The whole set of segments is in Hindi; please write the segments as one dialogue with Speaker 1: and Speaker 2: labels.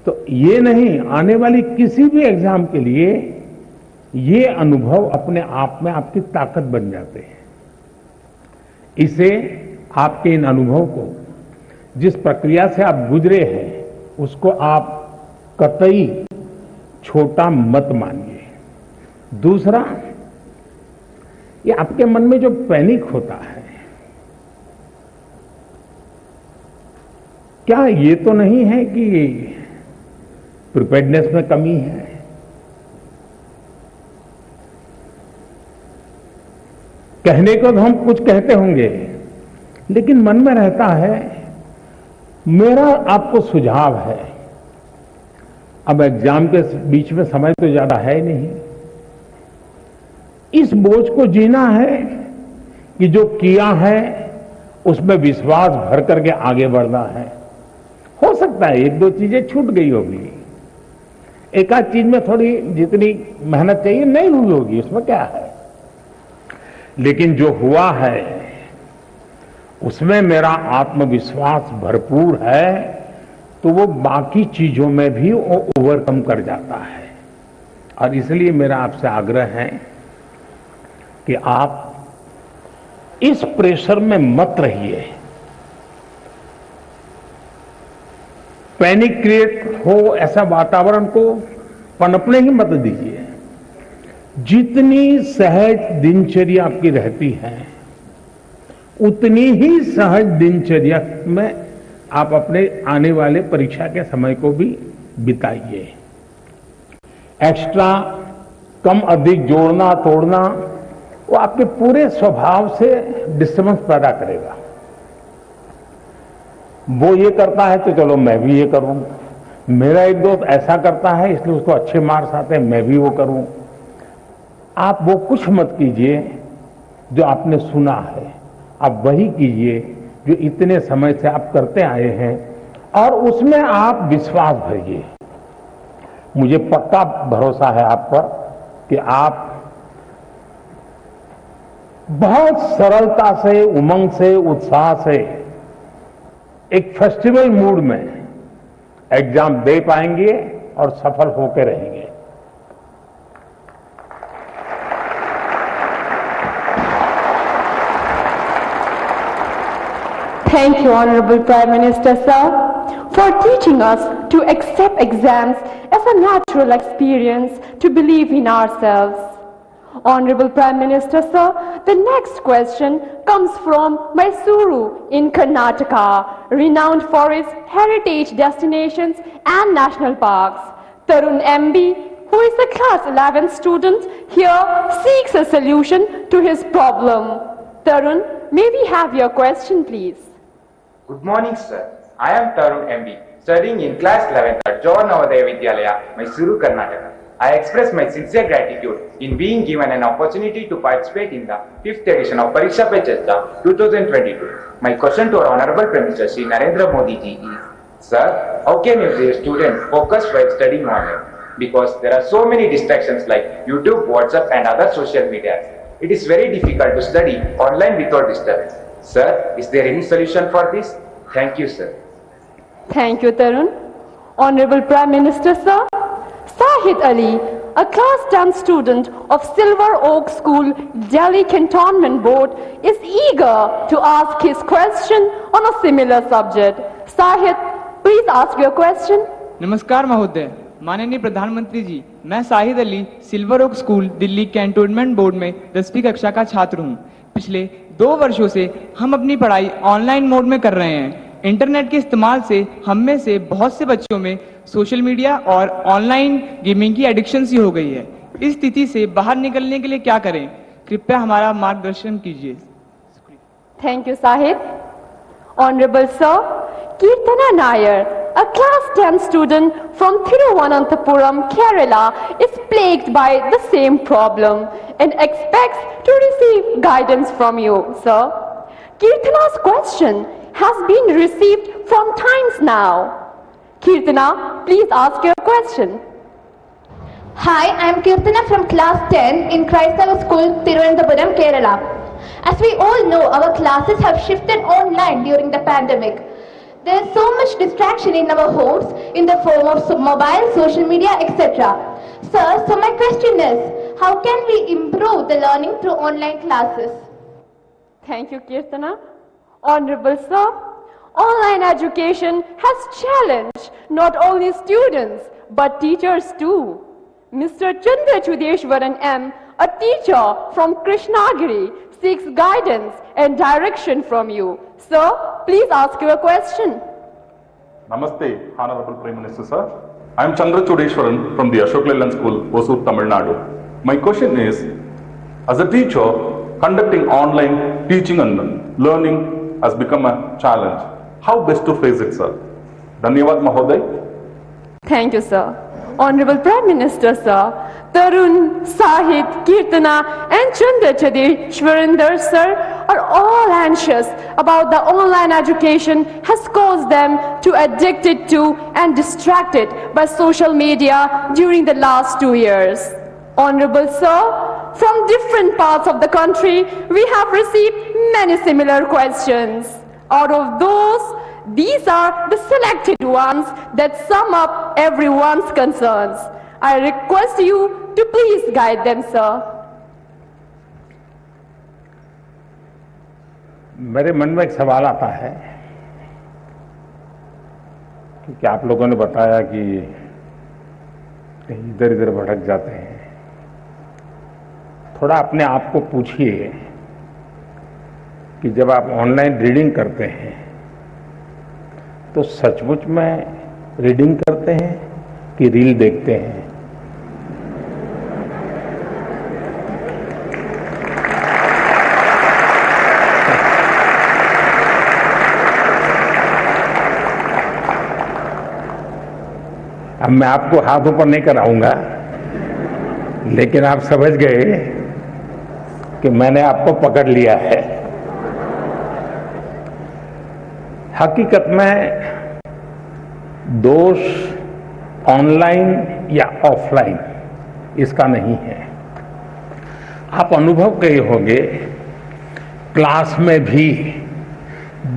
Speaker 1: तो ये नहीं, आने वाली किसी भी एग्जाम के लिए ये अनुभव अपने आप में आपकी ताकत बन जाते हैं। इसे आपके इन अनुभव को, जिस प्रक्रिया से आप गुजरे हैं, उसको आप कतई छोटा मत मानिए। दूसरा, ये आपके मन में जो पैनिक होता है, क्या ये तो नहीं है कि प्रिपेयर्डनेस में कमी है? कहने को तो हम कुछ कहते होंगे, लेकिन मन में रहता है। मेरा आपको सुझाव है, अब एग्जाम के बीच में समय तो ज्यादा है नहीं, इस बोझ को जीना है कि जो किया है उसमें विश्वास भर करके आगे बढ़ना है। हो सकता है एक दो चीजें छूट गई होगी, एक आध चीज में थोड़ी जितनी मेहनत चाहिए नहीं हुई होगी, उसमें क्या है, लेकिन जो हुआ है उसमें मेरा आत्मविश्वास भरपूर है, तो वो बाकी चीजों में भी वो ओवरकम कर जाता है। और इसलिए मेरा आपसे आग्रह है कि आप इस प्रेशर में मत रहिए, पैनिक क्रिएट हो ऐसा वातावरण को पनपने ही मत दीजिए। जितनी सहज दिनचर्या आपकी रहती है, उतनी ही सहज दिनचर्या में आप अपने आने वाले परीक्षा के समय को भी बिताइए। एक्स्ट्रा कम अधिक जोड़ना तोड़ना वो आपके पूरे स्वभाव से डिस्टर्बेंस पैदा करेगा। वो ये करता है तो चलो मैं भी ये करूं, मेरा एक दोस्त ऐसा करता है इसलिए उसको अच्छे मार्क्स आते हैं, मैं भी वो करूं। आप वो कुछ मत कीजिए जो आपने सुना है, आप वही कीजिए जो इतने समय से आप करते आए हैं, और उसमें आप विश्वास भरिए। मुझे पक्का भरोसा है आप पर कि आप बहुत सरलता से, उमंग से, उत्साह से, एक फेस्टिवल मूड में एग्जाम दे पाएंगे और सफल होकर रहेंगे।
Speaker 2: Thank you, Honorable Prime Minister, sir, for teaching us to accept exams as a natural experience, to believe in ourselves. Honorable Prime Minister, sir, the next question comes from Mysuru in Karnataka, renowned for its heritage destinations and national parks. Tarun MB, who is a class 11 student here, seeks a solution to his problem. Tarun, may we have your question, please?
Speaker 3: Good morning, sir. I am Tarun MB, studying in class 11th at Jawahar Navodaya Vidyalaya, Mysuru, Karnataka. I express my sincere gratitude in being given an opportunity to participate in the 5th edition of Pariksha Pe Charcha 2022. My question to our Honorable Prime Minister Shri Narendra Modi ji is, sir, how can you be a student focused while studying online? Because there are so many distractions like YouTube, WhatsApp and other social media. It is very difficult to study online without disturbance. Sir, is there any solution for this? Thank you, sir.
Speaker 2: Thank you, Tarun. Honorable Prime Minister, sir, Sahid Ali, a class 10 student of Silver Oak School, Delhi Cantonment Board, is eager to ask his question on a similar subject. Sahid, please ask your question.
Speaker 4: नमस्कार महोदय, माननीय प्रधानमंत्री जी, मैं Sahid Ali Silver Oak School Delhi Cantonment Board में 10वीं कक्षा का छात्र हूँ। पिछले 2 वर्षों से हम अपनी पढ़ाई ऑनलाइन मोड में कर रहे हैं। इंटरनेट के इस्तेमाल से हम में से बहुत से बच्चों में सोशल मीडिया और ऑनलाइन गेमिंग की एडिक्शन सी हो गई है। इस स्थिति से बाहर निकलने के लिए क्या करें? कृपया हमारा मार्गदर्शन कीजिए।
Speaker 2: Thank you, Sahid. Honorable Sir, Kirtana Nair, a class 10 student from Thiruvananthapuram, Kerala, is plagued by the same problem and expects to receive guidance from you, sir. Kirtana's question has been received from times now. Kirtana, please ask your question.
Speaker 5: Hi, I am Kirtana from class 10 in Christava School, Thiruvananthapuram, Kerala. As we all know, our classes have shifted online during the pandemic. There is so much distraction in our homes in the form of mobile, social media, etc. Sir, so my question is, how can we improve the learning through online classes?
Speaker 2: Thank you, Kirtana. Honorable Sir, online education has challenged not only students but teachers too. Mr. Chandra Chudeshwaran M., a teacher from Krishnagiri, seeks guidance and direction from you. Sir, please ask your question.
Speaker 6: Namaste, Honorable Prime Minister Sir. I am Chandra Chudeshwaran from the Ashok Leyland School, Hosur, Tamil Nadu. My question is, as a teacher, conducting online teaching and learning has become a challenge. How best to face it, sir? Dhanyavad Mahoday.
Speaker 2: Thank you, sir. Honorable Prime Minister, sir, Tarun, Sahit, Kirtana and Chandra Chudeshwaran sir are all anxious about the online education has caused them to addicted to and distracted by social media during the last 2 years. Honorable sir, from different parts of the country, we have received many similar questions. Out of those, these are the selected ones that sum up everyone's concerns. I request you to please guide them, sir.
Speaker 1: मेरे मन में एक सवाल आता है कि आप लोगों ने बताया कि कहीं इधर इधर भटक जाते हैं। थोड़ा अपने आप को पूछिए कि जब आप ऑनलाइन रीडिंग करते हैं तो सचमुच में रीडिंग करते हैं कि रील देखते हैं? अब मैं आपको हाथ ऊपर नहीं कराऊंगा, लेकिन आप समझ गए कि मैंने आपको पकड़ लिया है। हकीकत में दोष ऑनलाइन या ऑफलाइन इसका नहीं है। आप अनुभव किए होंगे, क्लास में भी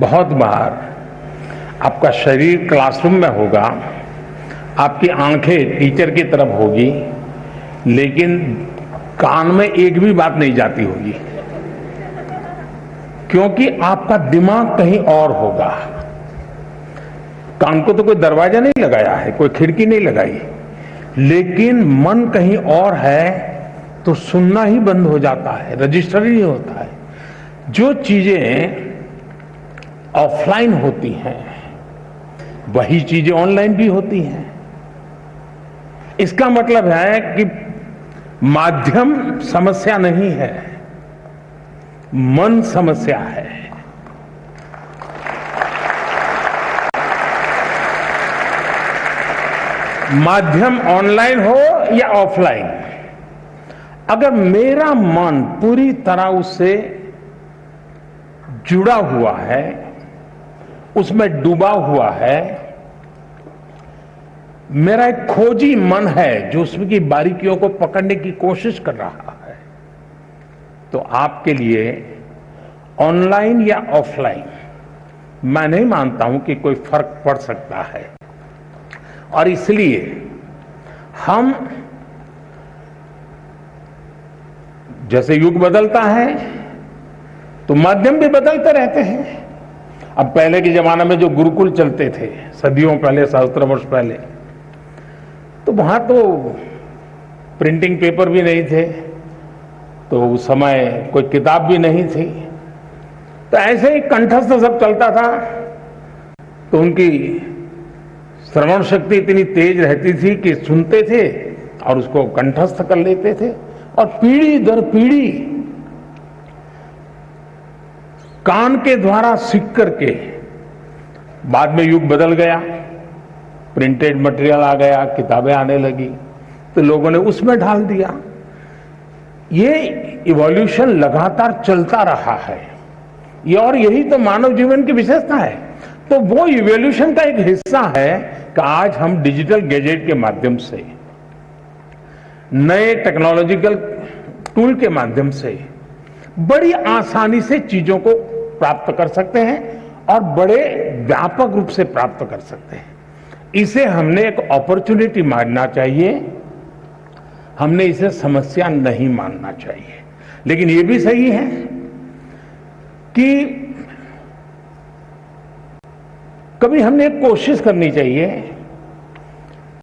Speaker 1: बहुत बार आपका शरीर क्लासरूम में होगा, आपकी आंखें टीचर की तरफ होगी, लेकिन कान में एक भी बात नहीं जाती होगी, क्योंकि आपका दिमाग कहीं और होगा। कान को तो कोई दरवाजा नहीं लगाया है, कोई खिड़की नहीं लगाई, लेकिन मन कहीं और है तो सुनना ही बंद हो जाता है, रजिस्टर ही नहीं होता है। जो चीजें ऑफलाइन होती हैं वही चीजें ऑनलाइन भी होती हैं। इसका मतलब है कि माध्यम समस्या नहीं है, मन समस्या है। माध्यम ऑनलाइन हो या ऑफलाइन, अगर मेरा मन पूरी तरह उससे जुड़ा हुआ है, उसमें डूबा हुआ है, मेरा एक खोजी मन है जो उसमें की बारीकियों को पकड़ने की कोशिश कर रहा है, तो आपके लिए ऑनलाइन या ऑफलाइन मैं नहीं मानता हूं कि कोई फर्क पड़ सकता है। और इसलिए हम, जैसे युग बदलता है तो माध्यम भी बदलते रहते हैं। अब पहले के जमाने में जो गुरुकुल चलते थे, सदियों पहले, सहस्त्र वर्ष पहले, तो वहां तो प्रिंटिंग पेपर भी नहीं थे, तो उस समय कोई किताब भी नहीं थी, तो ऐसे ही कंठस्थ सब चलता था। तो उनकी श्रवण शक्ति इतनी तेज रहती थी कि सुनते थे और उसको कंठस्थ कर लेते थे, और पीढ़ी दर पीढ़ी कान के द्वारा सीख करके, बाद में युग बदल गया, प्रिंटेड मटेरियल आ गया, किताबें आने लगी, तो लोगों ने उसमें ढाल दिया। ये इवोल्यूशन लगातार चलता रहा है, ये, और यही तो मानव जीवन की विशेषता है। तो वो इवोल्यूशन का एक हिस्सा है कि आज हम डिजिटल गैजेट के माध्यम से, नए टेक्नोलॉजिकल टूल के माध्यम से बड़ी आसानी से चीजों को प्राप्त कर सकते हैं और बड़े व्यापक रूप से प्राप्त कर सकते हैं। इसे हमने एक अपॉर्चुनिटी मानना चाहिए, हमने इसे समस्या नहीं मानना चाहिए। लेकिन ये भी सही है कि कभी हमने एक कोशिश करनी चाहिए